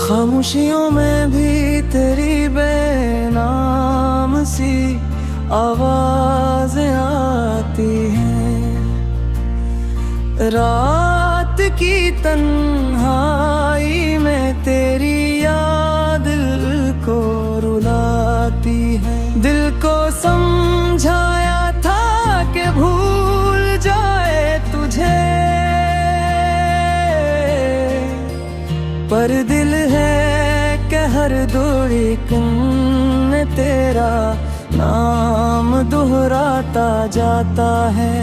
खामोशियों में भी तेरी बेनाम सी आवाजें आती हैं। रात की तन्हाई में तेरी याद दिल को रुलाती है। दिल को समझाया था कि भूल जाए तुझे, पर दिल है कि हर धड़कन में तेरा नाम दोहराता जाता है।